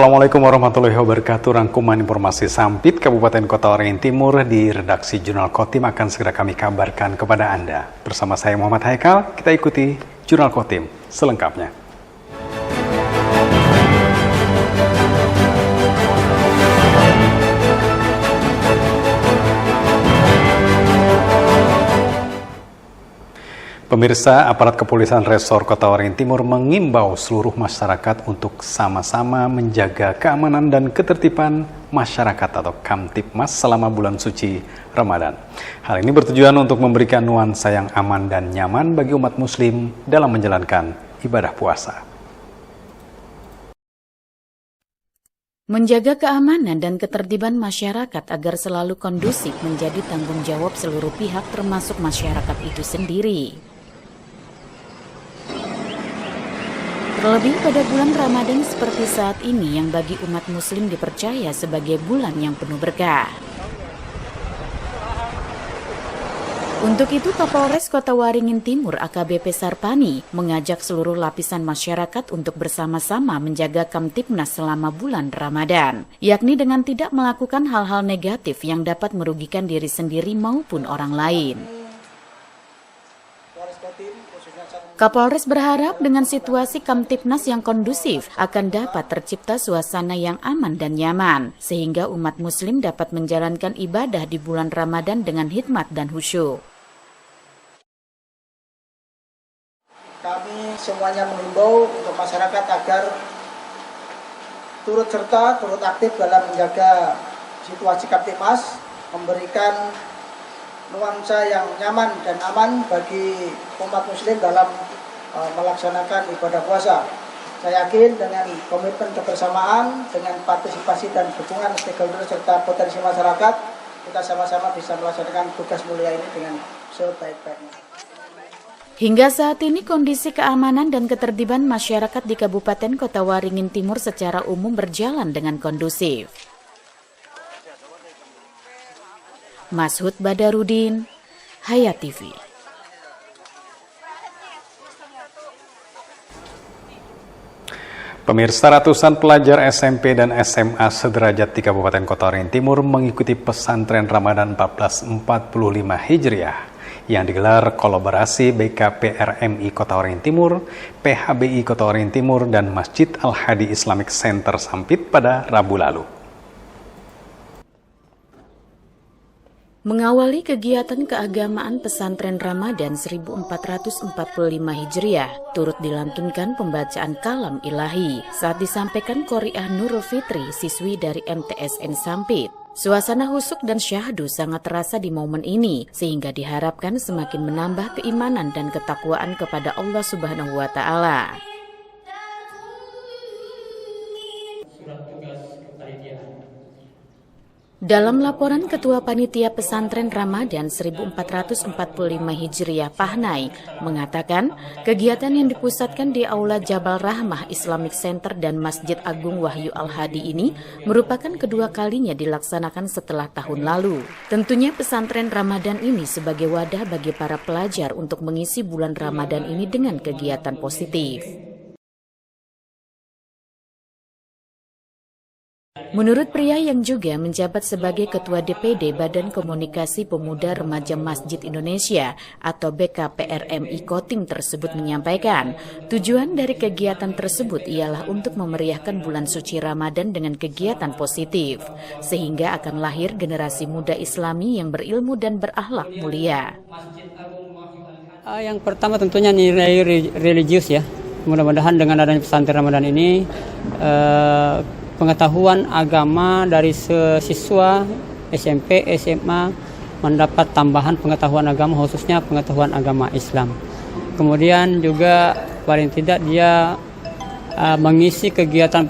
Assalamualaikum warahmatullahi wabarakatuh. Rangkuman informasi Sampit Kabupaten Kota Waringin Timur di redaksi Jurnal Kotim akan segera kami kabarkan kepada Anda. Bersama saya Muhammad Haikal, kita ikuti Jurnal Kotim selengkapnya. Pemirsa, aparat kepolisian Resor Kota Waringin Timur mengimbau seluruh masyarakat untuk sama-sama menjaga keamanan dan ketertiban masyarakat atau Kamtipmas selama bulan suci Ramadan. Hal ini bertujuan untuk memberikan nuansa yang aman dan nyaman bagi umat muslim dalam menjalankan ibadah puasa. Menjaga keamanan dan ketertiban masyarakat agar selalu kondusif menjadi tanggung jawab seluruh pihak termasuk masyarakat itu sendiri. Terlebih pada bulan Ramadan seperti saat ini yang bagi umat muslim dipercaya sebagai bulan yang penuh berkah. Untuk itu Kapolres Kota Waringin Timur AKBP Sarpani mengajak seluruh lapisan masyarakat untuk bersama-sama menjaga Kamtipnas selama bulan Ramadan, yakni dengan tidak melakukan hal-hal negatif yang dapat merugikan diri sendiri maupun orang lain. Kapolres berharap dengan situasi Kamtipnas yang kondusif akan dapat tercipta suasana yang aman dan nyaman, sehingga umat muslim dapat menjalankan ibadah di bulan Ramadan dengan hikmat dan khusyuk. Kami semuanya mengimbau untuk masyarakat agar turut serta, turut aktif dalam menjaga situasi Kamtipmas, memberikan nuansa yang nyaman dan aman bagi umat muslim dalam melaksanakan ibadah puasa. Saya yakin dengan komitmen kebersamaan, dengan partisipasi dan dukungan stakeholder serta potensi masyarakat, kita sama-sama bisa melaksanakan tugas mulia ini dengan sebaik-baiknya. Hingga saat ini kondisi keamanan dan ketertiban masyarakat di Kabupaten Kota Waringin Timur secara umum berjalan dengan kondusif. Mashud Badarudin, Hayat TV. Pemirsa, ratusan pelajar SMP dan SMA sederajat di Kabupaten Kota Waringin Timur mengikuti pesantren Ramadan 1445 Hijriah yang digelar kolaborasi BKPRMI Kota Waringin Timur, PHBI Kota Waringin Timur, dan Masjid Al-Hadi Islamic Center Sampit pada Rabu lalu. Mengawali kegiatan keagamaan pesantren Ramadan 1445 Hijriah, turut dilantunkan pembacaan kalam ilahi saat disampaikan Qori'ah Nurul Fitri, siswi dari MTSN Sampit. Suasana husuk dan syahdu sangat terasa di momen ini, sehingga diharapkan semakin menambah keimanan dan ketakwaan kepada Allah Subhanahu wa Ta'ala. Dalam laporan Ketua Panitia Pesantren Ramadan 1445 Hijriah Pahnai mengatakan, kegiatan yang dipusatkan di Aula Jabal Rahmah Islamic Center dan Masjid Agung Wahyu Al-Hadi ini merupakan kedua kalinya dilaksanakan setelah tahun lalu. Tentunya pesantren Ramadan ini sebagai wadah bagi para pelajar untuk mengisi bulan Ramadan ini dengan kegiatan positif. Menurut pria yang juga menjabat sebagai Ketua DPD Badan Komunikasi Pemuda Remaja Masjid Indonesia atau BKPRMI Kotim tersebut menyampaikan, tujuan dari kegiatan tersebut ialah untuk memeriahkan bulan suci Ramadan dengan kegiatan positif, sehingga akan lahir generasi muda Islami yang berilmu dan berakhlak mulia. Yang pertama tentunya nilai religius ya. Mudah-mudahan dengan adanya pesantren Ramadan ini pengetahuan agama dari siswa SMP, SMA mendapat tambahan pengetahuan agama, khususnya pengetahuan agama Islam. Kemudian juga paling tidak dia mengisi kegiatan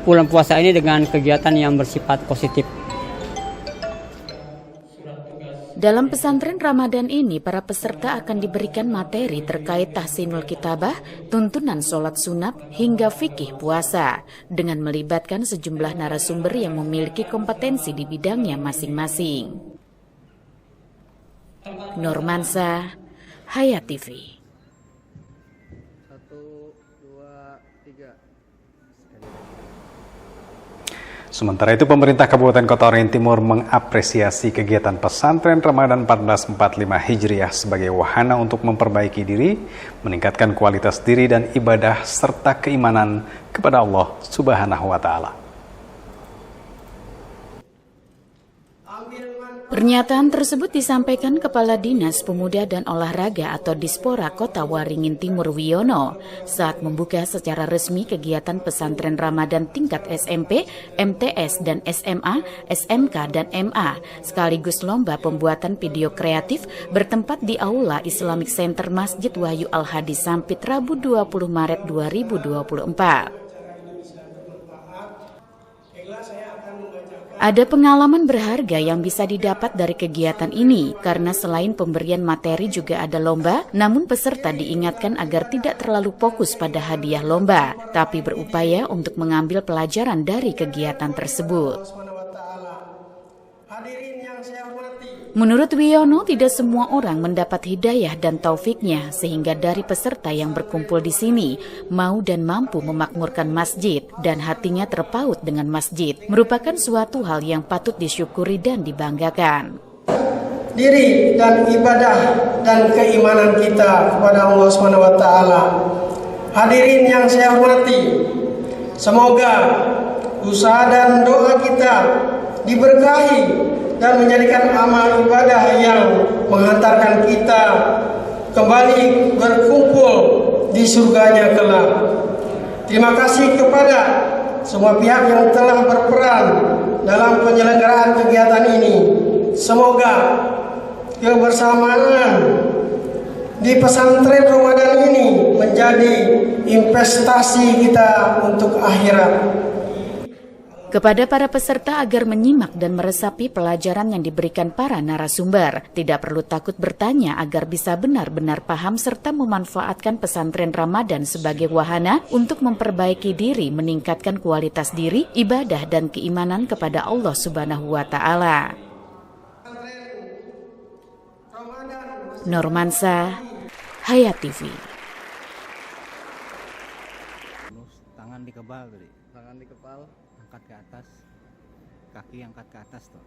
bulan puasa ini dengan kegiatan yang bersifat positif. Dalam pesantren Ramadan ini, para peserta akan diberikan materi terkait tahsinul kitabah, tuntunan sholat sunat, hingga fikih puasa, dengan melibatkan sejumlah narasumber yang memiliki kompetensi di bidangnya masing-masing. Normansa, Hayat TV. Sementara itu, pemerintah Kabupaten Kota Waringin Timur mengapresiasi kegiatan pesantren Ramadan 1445 Hijriah sebagai wahana untuk memperbaiki diri, meningkatkan kualitas diri dan ibadah, serta keimanan kepada Allah Subhanahu wa Ta'ala. Pernyataan tersebut disampaikan Kepala Dinas Pemuda dan Olahraga atau Dispora Kota Waringin Timur Wiono saat membuka secara resmi kegiatan pesantren Ramadan tingkat SMP, MTS, dan SMA, SMK, dan MA, sekaligus lomba pembuatan video kreatif bertempat di Aula Islamic Center Masjid Wahyu Al-Hadi Sampit Rabu 20 Maret 2024. Ada pengalaman berharga yang bisa didapat dari kegiatan ini, karena selain pemberian materi juga ada lomba, namun peserta diingatkan agar tidak terlalu fokus pada hadiah lomba, tapi berupaya untuk mengambil pelajaran dari kegiatan tersebut. Menurut Wiono, tidak semua orang mendapat hidayah dan taufiknya, sehingga dari peserta yang berkumpul di sini mau dan mampu memakmurkan masjid dan hatinya terpaut dengan masjid, merupakan suatu hal yang patut disyukuri dan dibanggakan. Diri dan ibadah dan keimanan kita kepada Allah SWT. Hadirin yang saya hormati, semoga usaha dan doa kita diberkahi dan menjadikan amal ibadah yang menghantarkan kita kembali berkumpul di surganya kelak. Terima kasih kepada semua pihak yang telah berperan dalam penyelenggaraan kegiatan ini. Semoga kebersamaan di pesantren Ramadan ini menjadi investasi kita untuk akhirat. Kepada para peserta agar menyimak dan meresapi pelajaran yang diberikan para narasumber, tidak perlu takut bertanya agar bisa benar-benar paham serta memanfaatkan pesantren Ramadan sebagai wahana untuk memperbaiki diri, meningkatkan kualitas diri, ibadah dan keimanan kepada Allah Subhanahu wa Ta'ala. Normansa, Hayat TV. Tangan di kepal tadi. Tangan di kepal, angkat ke atas. Kaki angkat ke atas tuh.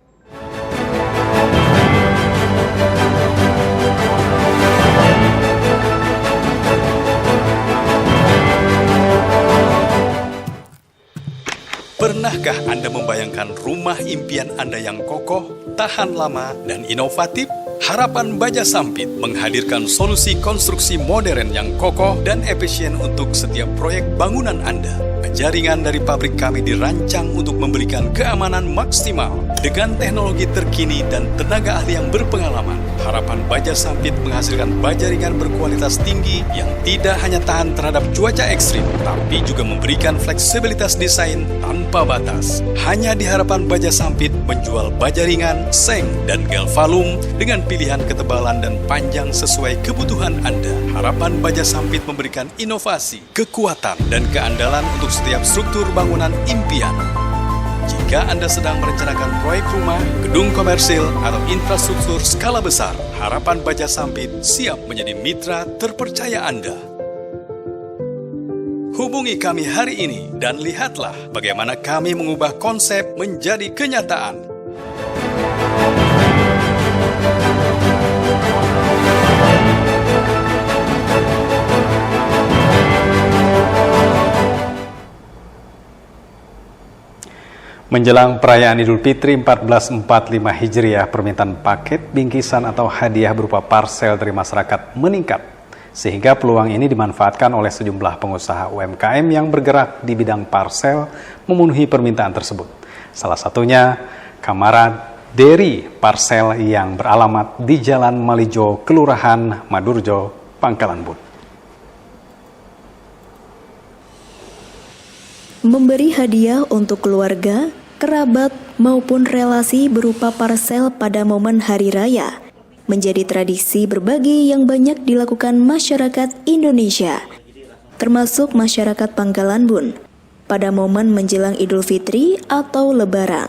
Pernahkah Anda membayangkan rumah impian Anda yang kokoh, tahan lama, dan inovatif? Harapan Baja Sampit menghadirkan solusi konstruksi modern yang kokoh dan efisien untuk setiap proyek bangunan Anda. Jaringan dari pabrik kami dirancang untuk memberikan keamanan maksimal dengan teknologi terkini dan tenaga ahli yang berpengalaman. Harapan Baja Sampit menghasilkan baja ringan berkualitas tinggi yang tidak hanya tahan terhadap cuaca ekstrim, tapi juga memberikan fleksibilitas desain tanpa batas. Hanya di Harapan Baja Sampit menjual baja ringan, seng, dan galvalum dengan pilihan ketebalan dan panjang sesuai kebutuhan Anda. Harapan Baja Sampit memberikan inovasi, kekuatan, dan keandalan untuk setiap struktur bangunan impian. Jika Anda sedang merencanakan proyek rumah, gedung komersil, atau infrastruktur skala besar, Harapan Baja Sampit siap menjadi mitra terpercaya Anda. Hubungi kami hari ini dan lihatlah bagaimana kami mengubah konsep menjadi kenyataan. Menjelang perayaan Idul Fitri 1445 Hijriah, permintaan paket, bingkisan atau hadiah berupa parsel dari masyarakat meningkat, sehingga peluang ini dimanfaatkan oleh sejumlah pengusaha UMKM yang bergerak di bidang parsel memenuhi permintaan tersebut. Salah satunya Kamara Deri Parsel yang beralamat di Jalan Malijo, Kelurahan Madurjo, Pangkalan Bun. Memberi hadiah untuk keluarga, kerabat, maupun relasi berupa parsel pada momen hari raya menjadi tradisi berbagi yang banyak dilakukan masyarakat Indonesia, termasuk masyarakat Pangkalan Bun, pada momen menjelang Idul Fitri atau Lebaran.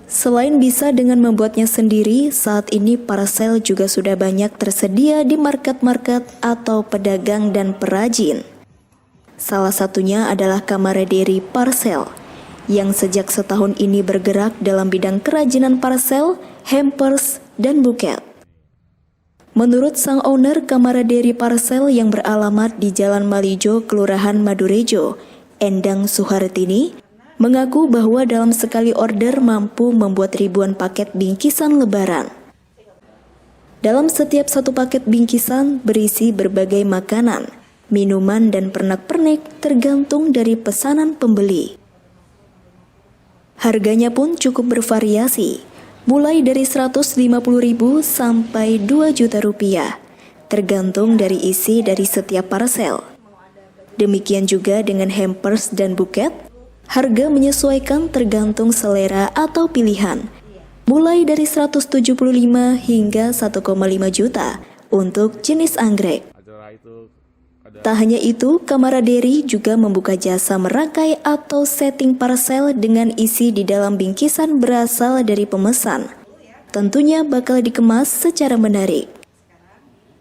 Selain bisa dengan membuatnya sendiri, saat ini parsel juga sudah banyak tersedia di market-market atau pedagang dan perajin. Salah satunya adalah Kamara Deri Parsel yang sejak setahun ini bergerak dalam bidang kerajinan parcel, hampers, dan buket. Menurut sang owner Kamaraderi Parcel yang beralamat di Jalan Malijo, Kelurahan Madurejo, Endang Suhartini, mengaku bahwa dalam sekali order mampu membuat ribuan paket bingkisan lebaran. Dalam setiap satu paket bingkisan berisi berbagai makanan, minuman, dan pernak-pernik tergantung dari pesanan pembeli. Harganya pun cukup bervariasi, mulai dari 150.000 sampai 2 juta rupiah, tergantung dari isi dari setiap parcel. Demikian juga dengan hampers dan buket, harga menyesuaikan tergantung selera atau pilihan, mulai dari 175 hingga 1,5 juta untuk jenis anggrek. Tak hanya itu, Kamaraderi juga membuka jasa merangkai atau setting parcel dengan isi di dalam bingkisan berasal dari pemesan. Tentunya bakal dikemas secara menarik.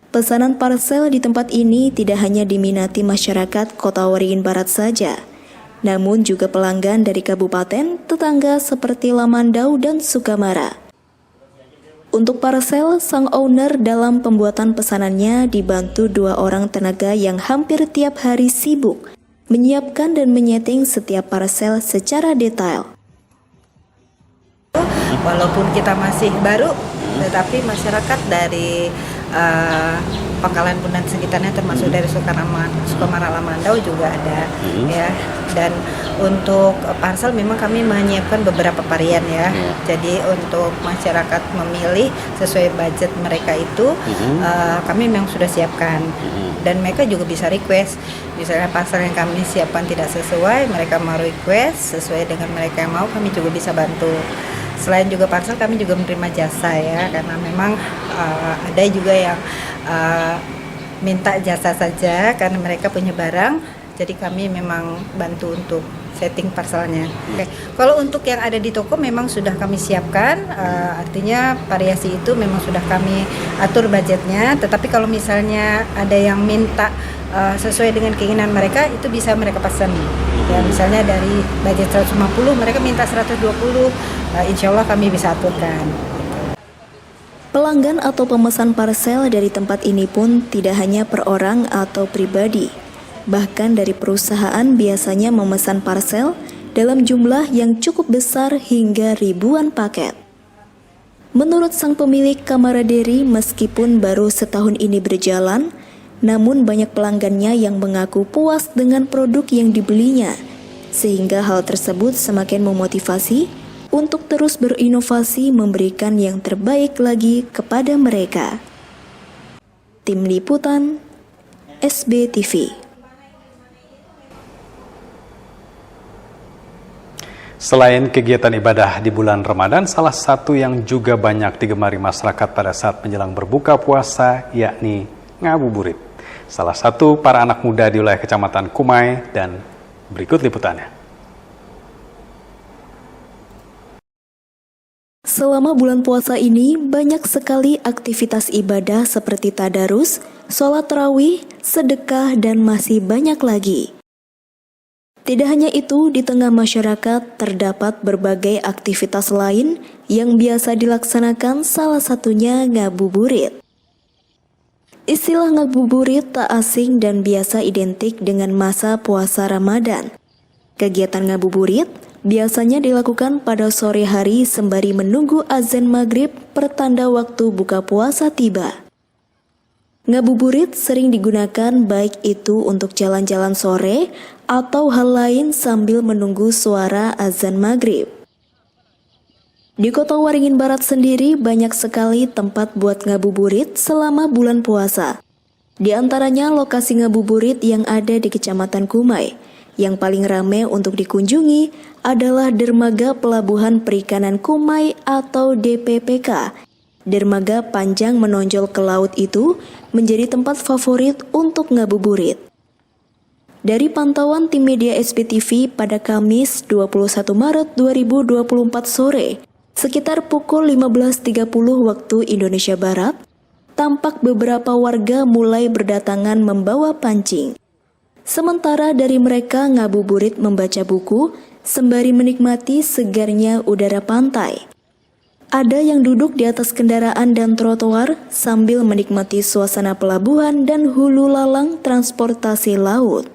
Pesanan parcel di tempat ini tidak hanya diminati masyarakat Kota Waringin Barat saja, namun juga pelanggan dari kabupaten tetangga seperti Lamandau dan Sukamara. Untuk parcel, sang owner dalam pembuatan pesanannya dibantu 2 orang tenaga yang hampir tiap hari sibuk menyiapkan dan menyeting setiap parcel secara detail. Walaupun kita masih baru, tetapi masyarakat dari Pangkalan Bun dan sekitarnya termasuk dari Sukamara Lamandau juga ada ya. Dan untuk parcel memang kami menyiapkan beberapa varian ya. Jadi untuk masyarakat memilih sesuai budget mereka itu kami memang sudah siapkan. Dan mereka juga bisa request. Misalnya parcel yang kami siapkan tidak sesuai, mereka mau request sesuai dengan mereka yang mau, kami juga bisa bantu. Selain juga parcel, kami juga menerima jasa ya, karena memang ada juga yang minta jasa saja karena mereka punya barang, jadi kami memang bantu untuk setting parcelnya. Oke. Kalau untuk yang ada di toko memang sudah kami siapkan, artinya variasi itu memang sudah kami atur budgetnya, tetapi kalau misalnya ada yang minta sesuai dengan keinginan mereka, itu bisa mereka pesan. Ya, misalnya dari budget 150 mereka minta 120, insya Allah kami bisa aturkan. Pelanggan atau pemesan parcel dari tempat ini pun tidak hanya per orang atau pribadi, bahkan dari perusahaan biasanya memesan parcel dalam jumlah yang cukup besar hingga ribuan paket. Menurut sang pemilik Kamaraderi, meskipun baru setahun ini berjalan, namun banyak pelanggannya yang mengaku puas dengan produk yang dibelinya, sehingga hal tersebut semakin memotivasi untuk terus berinovasi memberikan yang terbaik lagi kepada mereka. Tim Liputan SBTV. Selain kegiatan ibadah di bulan Ramadan, salah satu yang juga banyak digemari masyarakat pada saat menjelang berbuka puasa yakni ngabuburit. Salah satu para anak muda di wilayah Kecamatan Kumai, dan berikut liputannya. Selama bulan puasa ini, banyak sekali aktivitas ibadah seperti tadarus, sholat tarawih, sedekah, dan masih banyak lagi. Tidak hanya itu, di tengah masyarakat terdapat berbagai aktivitas lain yang biasa dilaksanakan, salah satunya ngabuburit. Istilah ngabuburit tak asing dan biasa identik dengan masa puasa Ramadan. Kegiatan ngabuburit biasanya dilakukan pada sore hari sembari menunggu azan maghrib pertanda waktu buka puasa tiba. Ngabuburit sering digunakan baik itu untuk jalan-jalan sore atau hal lain sambil menunggu suara azan maghrib. Di Kota Waringin Barat sendiri banyak sekali tempat buat ngabuburit selama bulan puasa. Di antaranya lokasi ngabuburit yang ada di Kecamatan Kumai. Yang paling ramai untuk dikunjungi adalah Dermaga Pelabuhan Perikanan Kumai atau DPPK. Dermaga panjang menonjol ke laut itu menjadi tempat favorit untuk ngabuburit. Dari pantauan tim media SBTV pada Kamis 21 Maret 2024 sore, sekitar pukul 15.30 waktu Indonesia Barat, tampak beberapa warga mulai berdatangan membawa pancing. Sementara dari mereka ngabuburit membaca buku sembari menikmati segarnya udara pantai. Ada yang duduk di atas kendaraan dan trotoar sambil menikmati suasana pelabuhan dan hulu lalang transportasi laut.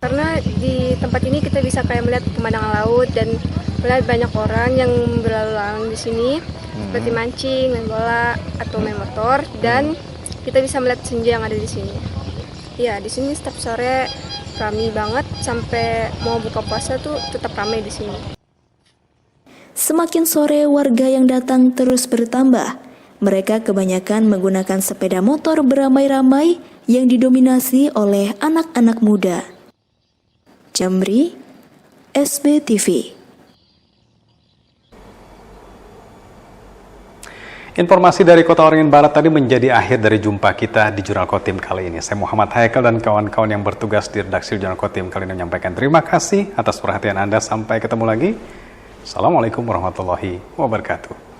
Karena di tempat ini kita bisa kayak melihat pemandangan laut dan melihat banyak orang yang berlalu lalang di sini, seperti mancing, main bola, atau main motor, dan kita bisa melihat senja yang ada di sini. Ya, di sini setiap sore ramai banget, sampai mau buka puasa tuh tetap ramai di sini. Semakin sore warga yang datang terus bertambah. Mereka kebanyakan menggunakan sepeda motor beramai-ramai yang didominasi oleh anak-anak muda. Jamri, SBTV. Informasi dari Kota Waringin Barat tadi menjadi akhir dari jumpa kita di Jurnal Kotim kali ini. Saya Muhammad Haikal dan kawan-kawan yang bertugas di redaksi Jurnal Kotim kali ini menyampaikan terima kasih atas perhatian Anda. Sampai ketemu lagi. Assalamualaikum warahmatullahi wabarakatuh.